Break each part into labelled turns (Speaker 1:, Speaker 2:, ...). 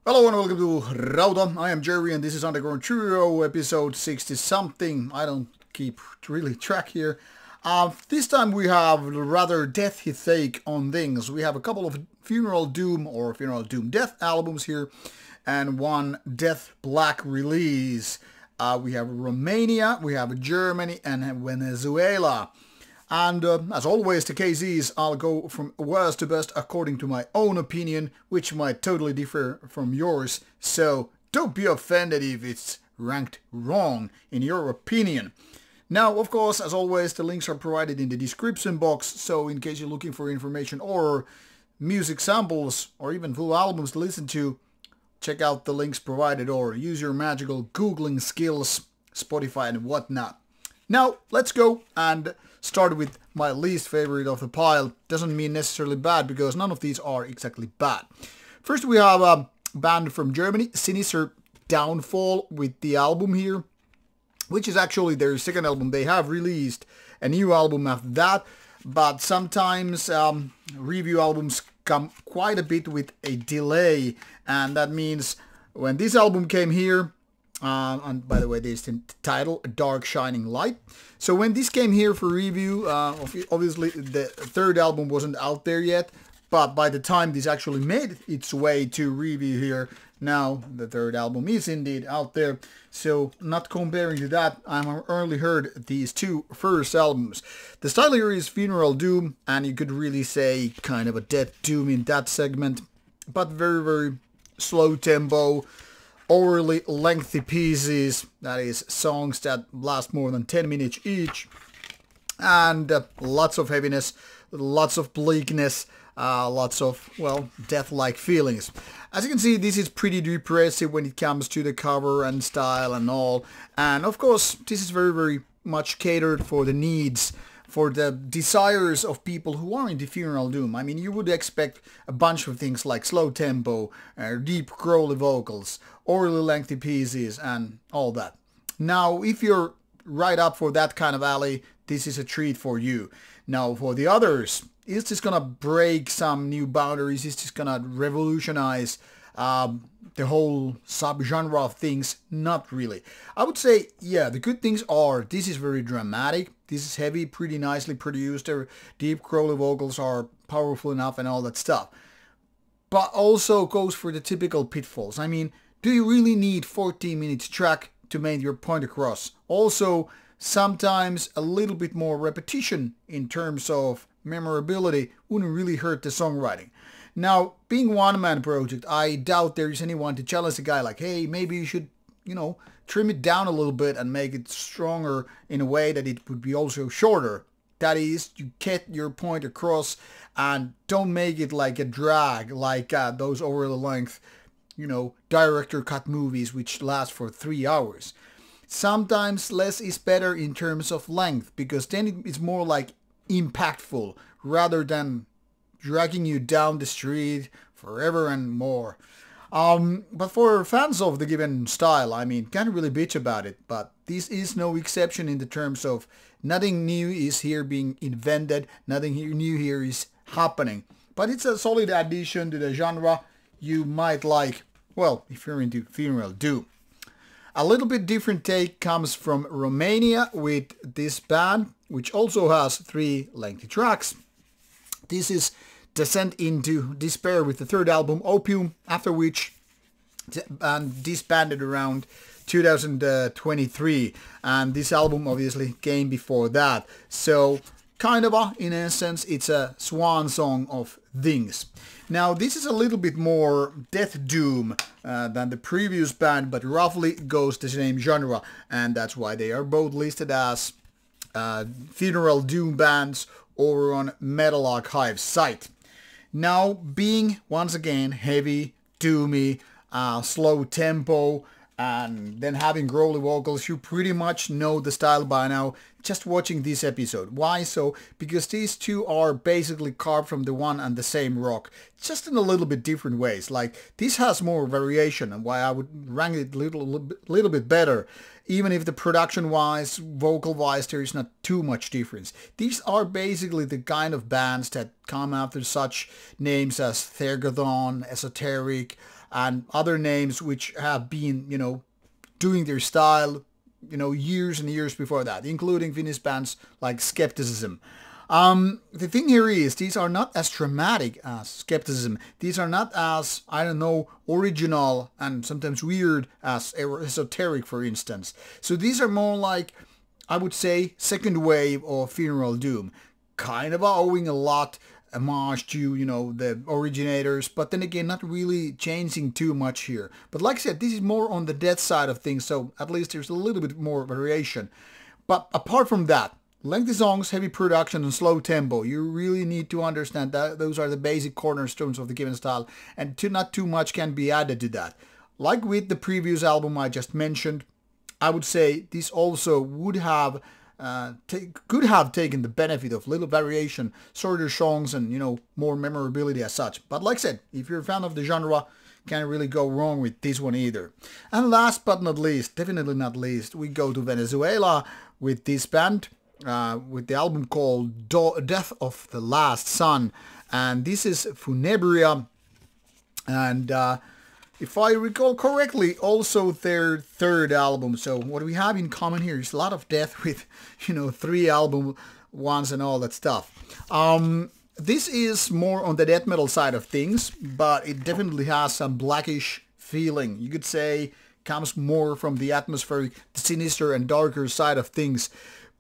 Speaker 1: Hello and welcome to Rauta. I am Jerry and this is Underground Trio episode 60 something. I don't keep really track here. This time we have a rather deathy take on things. We have a couple of Funeral Doom or Funeral Doom Death albums here and one Death Black release. We have Romania, we have Germany and Venezuela. And as always the case is, I'll go from worst to best according to my own opinion, which might totally differ from yours, so don't be offended if it's ranked wrong in your opinion. Now, of course, as always, the links are provided in the description box, so in case you're looking for information or music samples or even full albums to listen to, check out the links provided or use your magical Googling skills, Spotify and whatnot. Now, let's go and start with my least favorite of the pile. Doesn't mean necessarily bad, because none of these are exactly bad. First we have a band from Germany, Sinister Downfall, with the album here, which is actually their second album. They have released a new album after that, but sometimes review albums come quite a bit with a delay, and that means when this album came here, and by the way, this is the title, Dark Shining Light. So when this came here for review, obviously the third album wasn't out there yet, but by the time this actually made its way to review here, now the third album is indeed out there. So not comparing to that, I've only heard these two first albums. The style here is Funeral Doom, and you could really say kind of a death doom in that segment, but very, very slow tempo, overly lengthy pieces, that is songs that last more than 10 minutes each, and lots of heaviness, lots of bleakness, lots of, well, death-like feelings. As you can see, this is pretty depressive when it comes to the cover and style and all, and of course this is very, very much catered for the needs, for the desires of people who are into Funeral Doom. I mean, you would expect a bunch of things like slow tempo, deep growly vocals, overly lengthy pieces, and all that. Now, if you're right up for that kind of alley, this is a treat for you. Now, for the others, is this gonna break some new boundaries? Is this gonna revolutionize the whole subgenre of things? Not really. I would say, yeah, the good things are this is very dramatic, this is heavy, pretty nicely produced, their deep growly vocals are powerful enough and all that stuff. But also goes for the typical pitfalls. I mean, do you really need 14 minutes track to make your point across? Also, sometimes a little bit more repetition in terms of memorability wouldn't really hurt the songwriting. Now, being one-man project, I doubt there is anyone to challenge a guy like, hey, maybe you should, you know, trim it down a little bit and make it stronger in a way that it would be also shorter. That is, you get your point across and don't make it like a drag, like those over the length, you know, director cut movies which last for 3 hours. Sometimes less is better in terms of length, because then it's more like impactful rather than dragging you down the street forever and more. But for fans of the given style, I mean, can't really bitch about it, but this is no exception in the terms of nothing new is here being invented, nothing new here is happening. But it's a solid addition to the genre you might like, well, if you're into Funeral Doom. A little bit different take comes from Romania with this band, which also has 3 lengthy tracks. This is Descent into Despair with the third album, Opium, after which the band disbanded around 2023, and this album obviously came before that. So kind of in essence, it's a swan song of things. Now, this is a little bit more death doom than the previous band, but roughly goes the same genre, and that's why they are both listed as Funeral Doom bands over on Metal Archive's site. Now, being once again heavy, doomy, slow tempo, and then having growly vocals, you pretty much know the style by now just watching this episode. Why so? Because these two are basically carved from the one and the same rock, just in a little bit different ways. Like, this has more variation, and why I would rank it a little bit better, even if the production wise, vocal wise, there is not too much difference. These are basically the kind of bands that come after such names as Thergothon, Esoteric, and other names which have been, you know, doing their style, you know, years and years before that, including Finnish bands like Skepticism. The thing here is, these are not as dramatic as Skepticism. These are not as, I don't know, original and sometimes weird as Esoteric, for instance. So these are more like, I would say, second wave of Funeral Doom. Kind of owing a lot homage to, you know, the originators, but then again, not really changing too much here. But like I said, this is more on the death side of things, so at least there's a little bit more variation. But apart from that, lengthy songs, heavy production, and slow tempo. You really need to understand that those are the basic cornerstones of the given style, and not too much can be added to that. Like with the previous album I just mentioned, I would say this also would have could have taken the benefit of little variation, shorter songs, and, you know, more memorability as such. But like I said, if you're a fan of the genre, can't really go wrong with this one either. And last but not least, definitely not least, we go to Venezuela with this band. With the album called Death of the Last Sun, and this is Funebria, and if I recall correctly, also their third album. So what we have in common here is a lot of death with, you know, 3 album ones and all that stuff. This is more on the death metal side of things, but it definitely has some blackish feeling. You could say comes more from the atmospheric, the sinister and darker side of things.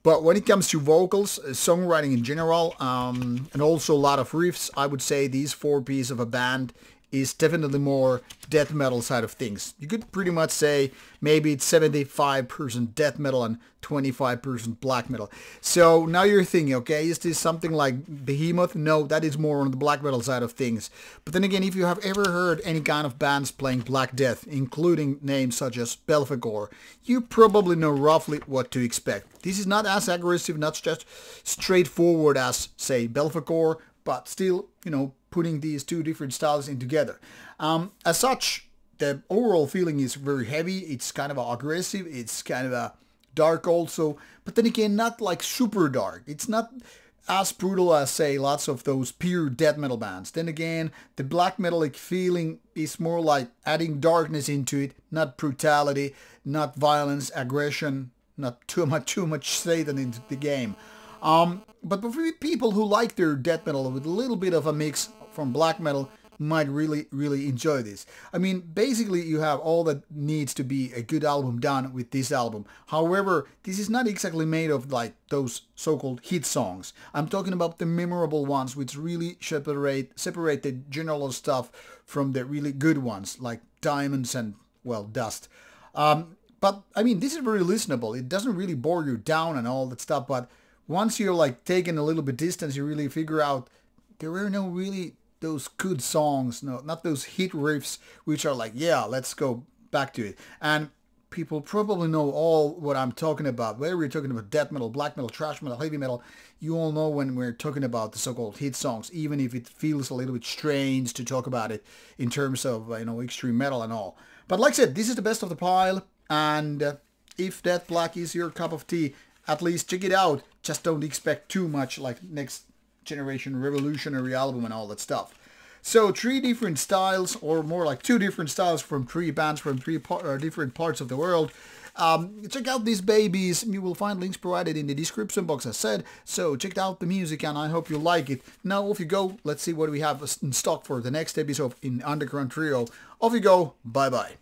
Speaker 1: But when it comes to vocals, songwriting in general, and also a lot of riffs, I would say these 4 pieces of a band is definitely more death metal side of things. You could pretty much say maybe it's 75% death metal and 25% black metal. So now you're thinking, okay, is this something like Behemoth? No, that is more on the black metal side of things. But then again, if you have ever heard any kind of bands playing black death, including names such as Belphegor, you probably know roughly what to expect. This is not as aggressive, not just straightforward as, say, Belphegor, but still, you know, putting these 2 different styles in together. As such, the overall feeling is very heavy. It's kind of aggressive. It's kind of a dark also, but then again, not like super dark. It's not as brutal as, say, lots of those pure death metal bands. Then again, the black metallic feeling is more like adding darkness into it, not brutality, not violence, aggression, not too much Satan into the game. But for people who like their death metal with a little bit of a mix from black metal, might really enjoy this. I mean, basically you have all that needs to be a good album done with this album. However, this is not exactly made of like those so-called hit songs. I'm talking about the memorable ones which really separate the general stuff from the really good ones like Diamonds and, well, Dust. But I mean, this is very listenable. It doesn't really bore you down and all that stuff, but once you're like taking a little bit distance, you really figure out there were no really those good songs, no, not those hit riffs, which are like, yeah, let's go back to it. And people probably know all what I'm talking about. Whether we're talking about death metal, black metal, thrash metal, heavy metal, you all know when we're talking about the so-called hit songs, even if it feels a little bit strange to talk about it in terms of, you know, extreme metal and all. But like I said, this is the best of the pile, and if Death Black is your cup of tea, at least check it out. Just don't expect too much like next generation revolutionary album and all that stuff. So 3 different styles, or more like 2 different styles from 3 bands from 3 different parts of the world. Check out these babies. You will find links provided in the description box as said. So check out the music and I hope you like it. Now off you go. Let's see what we have in stock for the next episode in Underground Trio. Off you go. Bye bye.